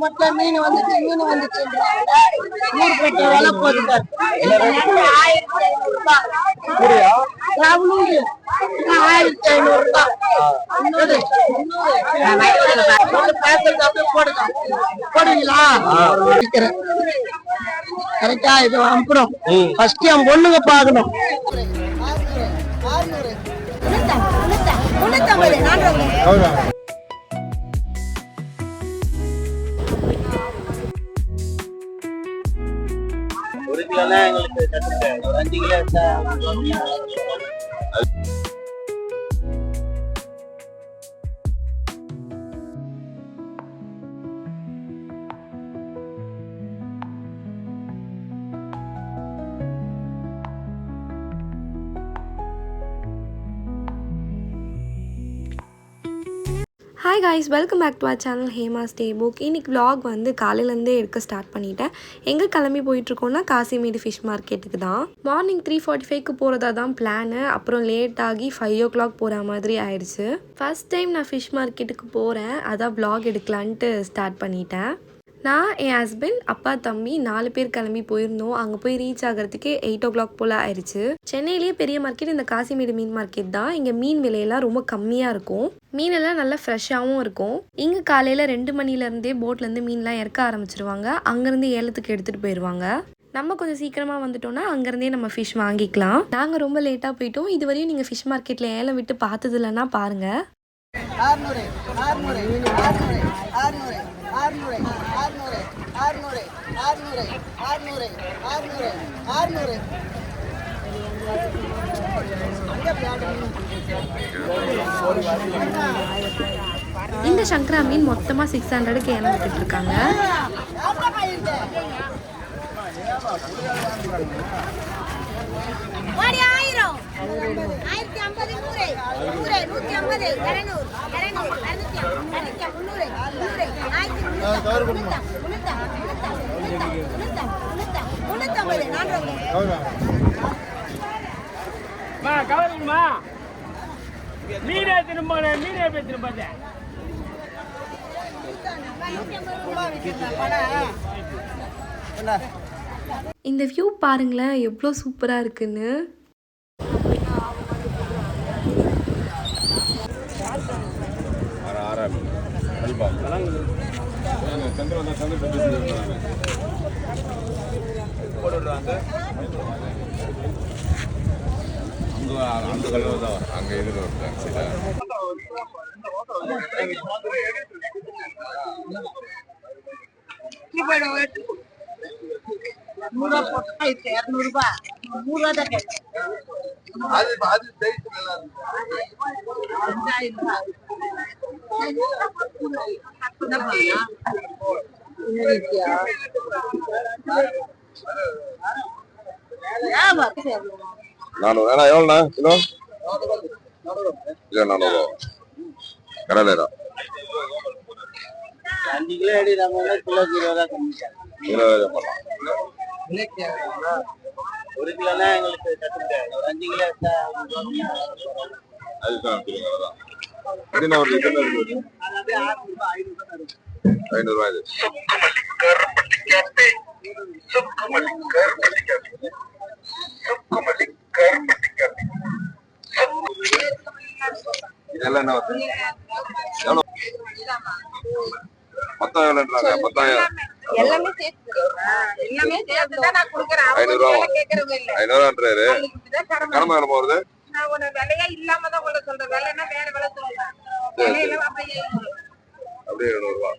மட்டும் மீன் வந்துச்சு நூறு விலை போகுது 1500 போடுவீங்களா கரெக்டா இது அப்புறம் ஃபர்ஸ்ட் என் பொண்ணுங்க பாக்கணும் ஒரு கிலோனா எங்களுக்கு 5 கிலோ எடுத்தா hi guys, welcome back to our channel Hema's day book. இன்றைக்கி vlog வந்து காலையிலேருந்தே எடுக்க ஸ்டார்ட் பண்ணிட்டேன். எங்கே கிளம்பி போயிட்டுருக்கோன்னா காசிமேடு ஃபிஷ் மார்க்கெட்டுக்கு தான். மார்னிங் 3:45க்கு போகிறதா தான் பிளானு. அப்புறம் லேட் ஆகி 5 o'clock போகிற மாதிரி ஆயிடுச்சு. ஃபர்ஸ்ட் டைம் நான் ஃபிஷ் மார்க்கெட்டுக்கு போகிறேன், அதான் vlog எடுக்கலான்ட்டு ஸ்டார்ட் பண்ணிட்டேன். நான் என் ஹஸ்பண்ட், அப்பா, தம்பி 4 பேர் கிளம்பி போயிருந்தோம். அங்கே போய் ரீச் ஆகிறதுக்கு 8 o'clock போல் ஆயிடுச்சு. சென்னையிலேயே பெரிய மார்க்கெட் இந்த காசிமேடு மீன் மார்க்கெட் தான். இங்கே மீன் விலையெல்லாம் ரொம்ப கம்மியாக இருக்கும். மீனெல்லாம் நல்லா ஃப்ரெஷ்ஷாகவும் இருக்கும். இங்கே காலையில் 2 மணிலேருந்தே போட்லேருந்து மீன்லாம் இறக்க ஆரம்பிச்சிருவாங்க. அங்கேருந்து ஏலத்துக்கு எடுத்துகிட்டு போயிடுவாங்க. நம்ம கொஞ்சம் சீக்கிரமாக வந்துட்டோம்னா அங்கேருந்தே நம்ம ஃபிஷ் வாங்கிக்கலாம். நாங்கள் ரொம்ப லேட்டாக போயிட்டோம். இதுவரையும் நீங்கள் ஃபிஷ் மார்க்கெட்டில் ஏலம் விட்டு பார்த்தது இல்லைன்னா பாருங்கள். 600 600 600 600 600 600 600 600 600 600 இந்த சங்கரா மீன் மொத்தமாக 600க்கு ஏலம் விட்டுட்டு இருக்காங்க. இந்த வியூ பாருங்களேன் எவ்வளோ சூப்பராக இருக்குன்னு. அந்த கலர் தான் அங்கே இதில் வருது. எவ்வளோண்ணா கிலோ? கிலோ 400 கடலைரா 5 கிலோ அடி நம்ம கிலோ 20 பண்ணலாம். ஒரு கிலோனா எங்களுக்கு 5 கிலோ எடுத்தா அதுதான் என்ன ஒரு 500 இது. இதெல்லாம் என்ன வருது? எவ்வளோ? மொத்தம் எவ்வளோன்றாங்க? 10,000 500 கடமை எவ்வளோ போகுது? 200 ரூபா.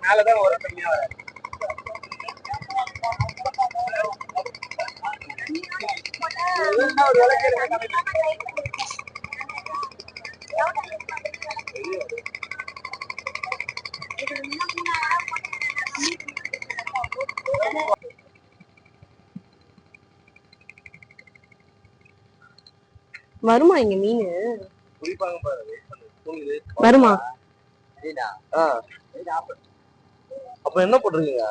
மேலதான் ஒரு கம்மியா வர ஒரு வருமா இங்க மீன் குடிப்பாங்க பாரு வருமா? அப்ப என்ன போட்டிருக்கீங்க?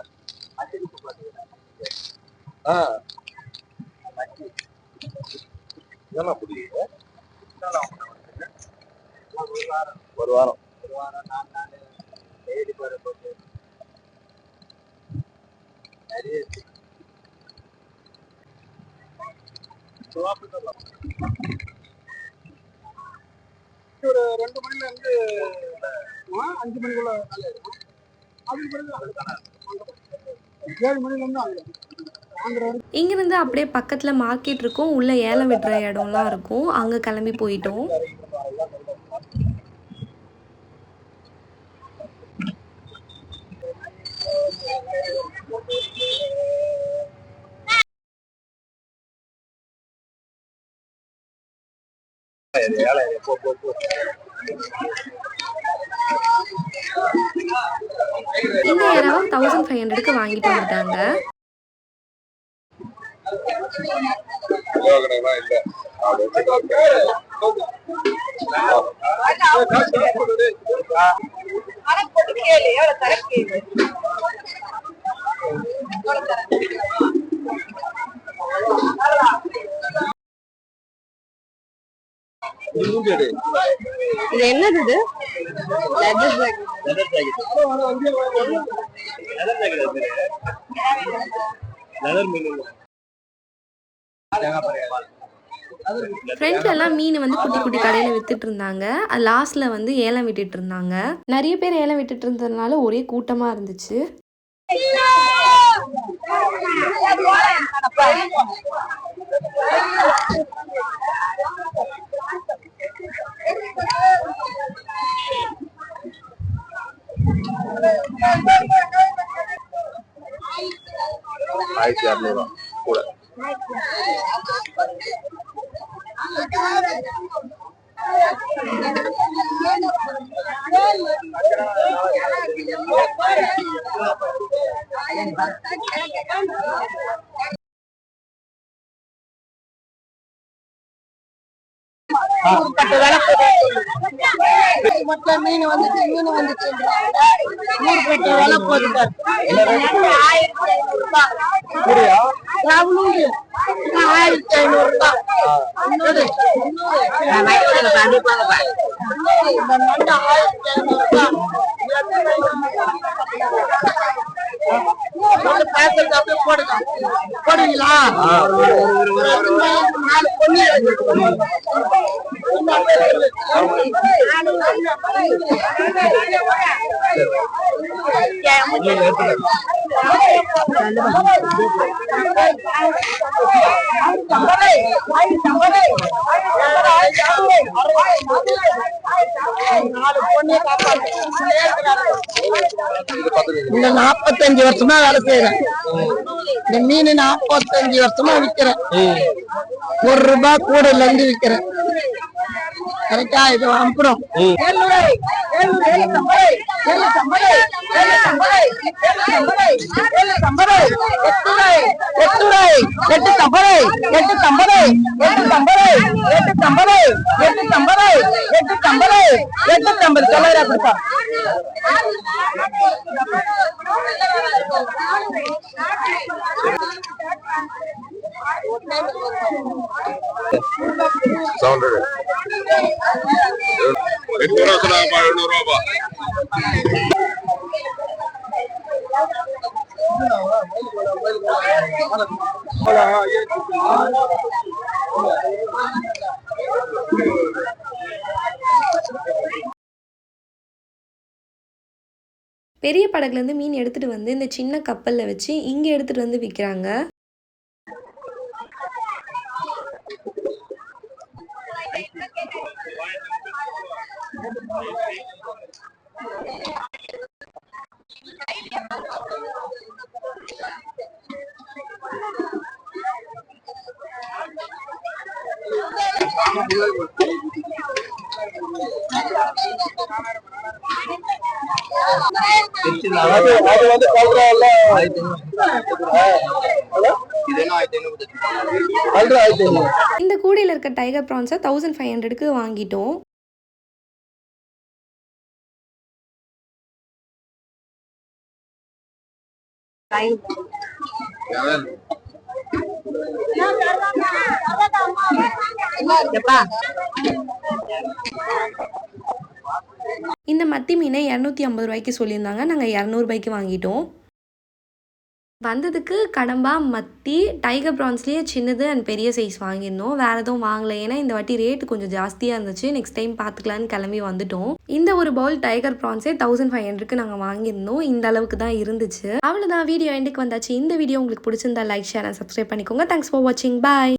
ஒரு வாரம் ஒரு 2 மணில இருந்து 5 மணிக்குள்ள அதுக்கு பிறகு 7 மணில இருந்து இங்கிருந்து அப்படியே பக்கத்துல மார்க்கெட் இருக்கும், உள்ள ஏலம் விடுற இடம்லாம் இருக்கும், அங்க கிளம்பி போயிட்டோம். இந்த ஏராவை 1500க்கு வாங்கிட்டு வந்துட்டாங்க. இது என்னது? இது ஃப்ரெண்ட்ல எல்லாம் மீன் வந்து குட்டி குட்டி கடையில வித்துட்டு இருந்தாங்க. லாஸ்ட்ல வந்து ஏலம் விட்டுட்டு இருந்தாங்க. நிறைய பேர் ஏலம் விட்டுட்டு இருந்ததுனால ஒரே கூட்டமா இருந்துச்சு. கூட மீன் வந்துச்சு ஊர்பேட்டை விலை போகுது. 1500 ரூபாய். போடுவீங்களா? 4 பொண்ணு இந்த 45 வருஷமா வேலை செய்யறேன். இந்த மீன் 45 வருஷமா விக்கிறேன். 1 ரூபாய் கூட இருந்து விக்கிறேன். கரெக்டா? இது அப்புறம் பெரிய படகுலேருந்து மீன் எடுத்துகிட்டு வந்து இந்த சின்ன கப்பலில் வச்சு இங்கே எடுத்துகிட்டு வந்து விற்கிறாங்க. அது வந்து கல்றா இந்த கூடையில் இருக்க டைகர் ப்ரான்ஸை 1500க்கு வாங்கிட்டோம். இந்த மத்தி மீனை 250 ரூபாய்க்கு சொல்லியிருந்தாங்க. நாங்கள் 200 ரூபாய்க்கு வாங்கிட்டோம். வந்ததுக்கு கடம்பா, மத்தி, டைகர் ப்ரான்ஸ்லேயே சின்னது அண்ட் பெரிய சைஸ் வாங்கியிருந்தோம். வேறு எதுவும் வாங்கலை, ஏன்னா இந்த வாட்டி ரேட்டு கொஞ்சம் ஜாஸ்தியாக இருந்துச்சு. நெக்ஸ்ட் டைம் பார்த்துக்கலான்னு கிளம்பி வந்துட்டோம். இந்த ஒரு பவுல் டைகர் ப்ரான்ஸே 1500க்கு நாங்கள் வாங்கியிருந்தோம். இந்த அளவுக்கு தான் இருந்துச்சு. அவ்வளோதான், வீடியோ எண்டுக்கு வந்தாச்சு. இந்த வீடியோ உங்களுக்கு பிடிச்சிருந்தா லைக், ஷேர் அண்ட் சப்ஸ்கிரைப் பண்ணிக்கோங்க. தேங்க்ஸ் ஃபார் வாட்சிங். பாய்.